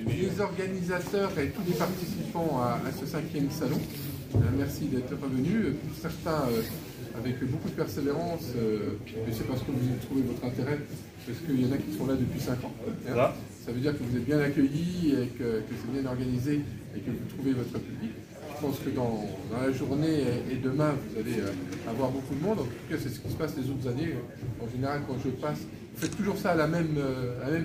les organisateurs et tous les participants à ce 5e salon. Merci d'être revenus. Certains avec beaucoup de persévérance, et c'est parce que vous avez trouvé votre intérêt, parce qu'il y en a qui sont là depuis 5 ans. Hein. Ça veut dire que vous êtes bien accueillis et que c'est bien organisé et que vous trouvez votre public. Je pense que dans la journée et demain, vous allez avoir beaucoup de monde. En tout cas, c'est ce qui se passe les autres années. En général, quand je passe, vous faites toujours ça à la même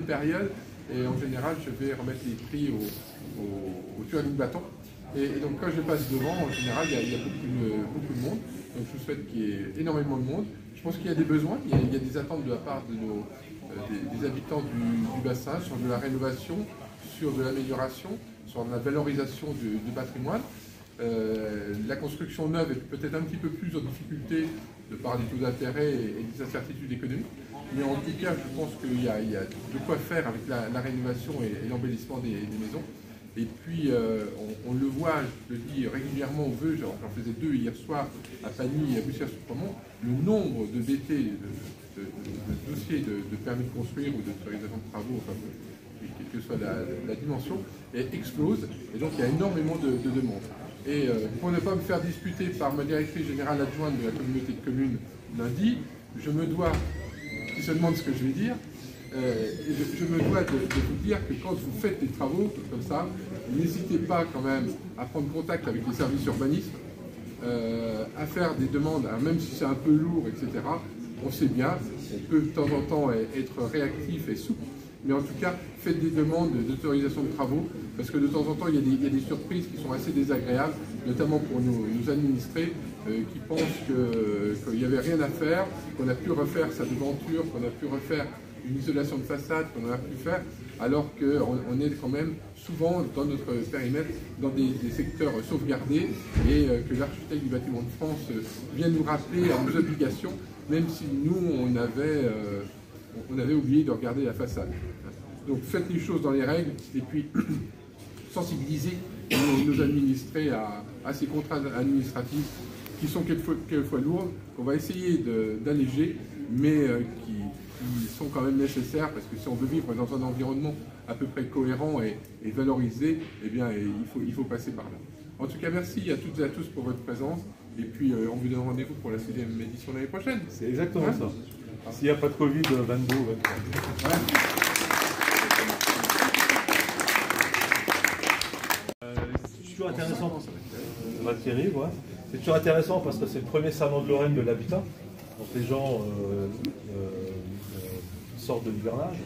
période. Et en général, je vais remettre les prix au tueur du bâton. Et donc, quand je passe devant, en général, il y a beaucoup de monde. Donc, je vous souhaite qu'il y ait énormément de monde. Je pense qu'il y a des besoins, il y a des attentes de la part de des habitants du bassin sur de la rénovation, sur de l'amélioration, sur la valorisation du patrimoine. La construction neuve est peut-être un petit peu plus en difficulté de par des taux d'intérêt et des incertitudes économiques. Mais en tout cas, je pense qu'il y a de quoi faire avec la rénovation et l'embellissement des maisons. Et puis, on le voit, je le dis régulièrement au vœu, j'en faisais 2 hier soir à Pagny et à Bussière-sur-Cremont, le nombre de BT, de dossiers de permis de construire ou d'autorisation de travaux, enfin, quelle que soit la dimension, explose. Et donc, il y a énormément de demandes. Et pour ne pas me faire disputer par ma directrice générale adjointe de la communauté de communes lundi, je me dois, qui se demande ce que je vais dire, je me dois de vous dire que quand vous faites des travaux comme ça, n'hésitez pas quand même à prendre contact avec les services urbanisme, à faire des demandes, même si c'est un peu lourd, etc. On sait bien, on peut de temps en temps être réactif et souple, mais en tout cas, faites des demandes d'autorisation de travaux, parce que de temps en temps, il y a des surprises qui sont assez désagréables, notamment pour nos administrés, qui pensent qu'il n'y avait rien à faire, qu'on a pu refaire sa devanture, qu'on a pu refaire une isolation de façade, qu'on a pu faire, alors qu'on est quand même souvent dans notre périmètre dans des secteurs sauvegardés et que l'architecte du bâtiment de France vient nous rappeler à nos obligations, même si nous, on avait oublié de regarder la façade. Donc faites les choses dans les règles et puis sensibilisez nos administrés à ces contraintes administratives qui sont quelquefois lourdes, qu'on va essayer d'alléger, mais qui sont quand même nécessaires, parce que si on veut vivre dans un environnement à peu près cohérent et valorisé, eh bien, il faut passer par là. En tout cas, merci à toutes et à tous pour votre présence, et puis on vous donne rendez-vous pour la 6e édition l'année prochaine. C'est exactement ça. S'il n'y a pas de Covid, 22 ou 23. Ouais. C'est toujours intéressant. Thierry, ouais. C'est toujours intéressant parce que c'est le premier salon de Lorraine de l'habitat. Donc les gens sortent de l'hivernage.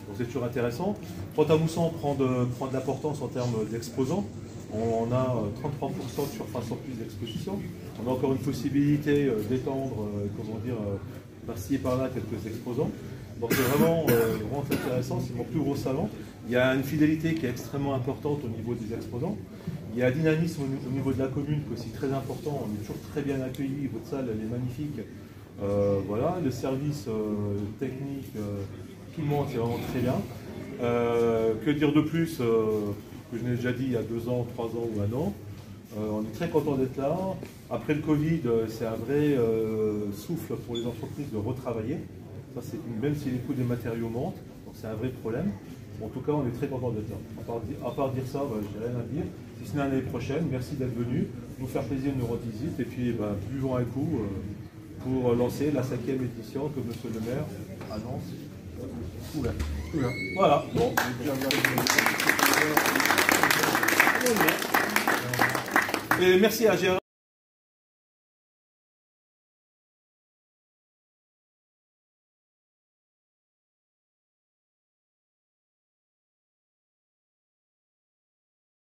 Donc c'est toujours intéressant. Pont-à-Mousson prend de l'importance en termes d'exposants. On a 33% de surface en plus d'exposition. On a encore une possibilité d'étendre, par-ci et par-là quelques exposants. Donc c'est vraiment intéressant, c'est mon plus gros salon. Il y a une fidélité qui est extrêmement importante au niveau des exposants. Il y a un dynamisme au niveau de la commune qui est aussi très important. On est toujours très bien accueillis, votre salle elle est magnifique. Voilà, le service technique, tout le monde c'est vraiment très bien. Que dire de plus que je n'ai déjà dit il y a 2 ans, 3 ans ou 1 an. On est très content d'être là. Après le Covid, c'est un vrai souffle pour les entreprises de retravailler. Ça, même si les coûts des matériaux montent, donc c'est un vrai problème. En tout cas, on est très content d'être là. À part dire ça, j'ai rien à dire. Si ce n'est l'année prochaine, merci d'être venu, nous faire plaisir de nous rendre visite et puis buvons un coup pour lancer la 5e édition que monsieur le maire annonce. Voilà. Bon. Et merci à Gérard.